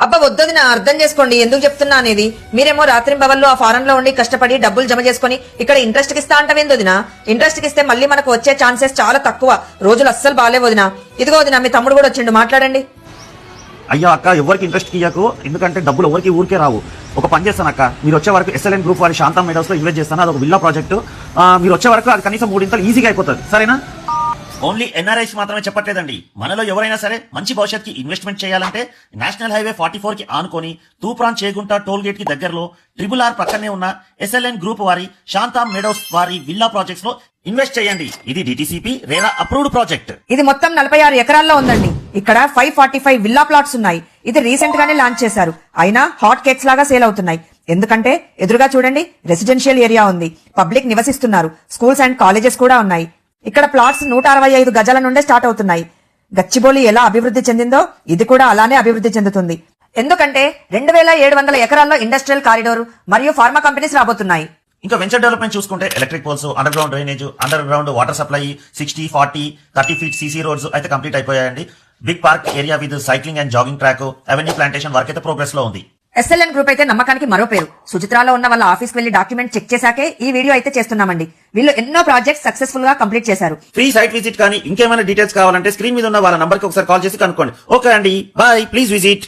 అబ్బా వద్దొదినా, అర్థం చేసుకోండి ఎందుకు చెప్తున్నా అనేది. మీరేమో రాత్రి బవల్లో ఆ ఫారెన్ లో ఉండి కష్టపడి డబ్బులు జమ చేసుకుని ఇక్కడ ఇంట్రెస్ట్ కి ఇస్తా అంటవేందొదినా? ఇంట్రెస్ట్ కి ఇస్తే మళ్ళీ మనకు వచ్చే ఛాన్సెస్ చాలా తక్కువ. రోజులు అస్సలు బాలేవదినా. ఇదిగో వదినా, మీ తమ్ముడు కూడా వచ్చిండు, మాట్లాడండి. అయ్యా అక్క, ఎవరికి ఇంట్రెస్ట్ ఇయ్యకు, ఎందుకంటే డబ్బులు ఎవరికి ఊరికే రావు. ఒక పని చేస్తాను అక్క, మీరు వచ్చే వరకు SLN గ్రూప్ వారి శాంతం మెడోస్ లో ఇన్వెస్ట్ చేస్తాను. అదొక విల్లా ప్రాజెక్టు. మీరు వచ్చే వరకు అది కనీసం 3 ఇంతలు ఈజీగా అయిపోతుంది, సరేనా? ఓన్లీ NRIs మాత్రమే చెప్పట్లేదండి. మనలో ఎవరైనా సరే మంచి భవిష్యత్తుకి ఇన్వెస్ట్మెంట్ చేయాలంటే నేషనల్ హైవే 44 కి ఆనుకొని తూప్రాన్ చేగుంట టోల్ గేట్ కి దగ్గరలో RRR పక్కనే ఉన్న SLN గ్రూప్ వారి శాంతం మెడోస్ వారి విల్లా ప్రాజెక్ట్స్ లో ఇన్వెస్ట్ చేయండి. ఇది DTCP రేరా అప్రూవ్డ్ ప్రాజెక్ట్. ఇది మొత్తం 46 ఎకరాల్లో ఉందండి. ఇక్కడ 545 విల్లా ప్లాట్స్ ఉన్నాయి. ఇది రీసెంట్ గానే లాంచ్ చేశారు. అయినా హాట్ కేక్స్ లాగా సేల్ అవుతున్నాయి. ఎందుకంటే ఎదురుగా చూడండి, రెసిడెన్షియల్ ఏరియా ఉంది, పబ్లిక్ నివసిస్తున్నారు, స్కూల్స్ అండ్ కాలేజెస్ కూడా ఉన్నాయి. ఇక్కడ ప్లాట్స్ 165 గజాల నుండే స్టార్ట్ అవుతున్నాయి. గచ్చిబౌలి ఎలా అభివృద్ధి చెందిందో ఇది కూడా అలానే అభివృద్ధి చెందుతుంది. ఎందుకంటే 2700 ఎకరాల్లో ఇండస్ట్రియల్ కారిడోర్ మరియు ఫార్మా కంపెనీస్ రాబోతున్నాయి. ఇంకా వెంచర్ డెవలప్మెంట్ చూసుకుంటే electric poles, underground drainage, underground water supply, 60, 40, 30 feet CC roads అయితే కంప్లీట్ అయిపోయాయండి. Big park area with cycling and jogging track, avenue plantation work అయితే ప్రోగ్రెస్ లో ఉంది. SLN group అయితే నమ్మకానికి మరో పేరు. సుచిత్రాలో ఉన్న వాళ్ళ ఆఫీస్ కి వెళ్లి డాక్యుమెంట్ చెక్ చేశాకే ఈ వీడియో అయితే చేస్తున్నామండి. వీళ్ళు ఎన్నో ప్రాజెక్ట్స్ సక్సెస్ఫుల్ గా కంప్లీట్ చేశారు. ఫ్రీ సైట్ విజిట్ కానీ ఇంకేమైనా డీటెయిల్స్ కావాలంటే స్క్రీన్ మీద ఉన్న వాళ్ళ నంబర్ కి ఒకసారి కాల్ చేసి కనుక్కోండి. ఓకే అండి, బాయ్, ప్లీజ్ విజిట్.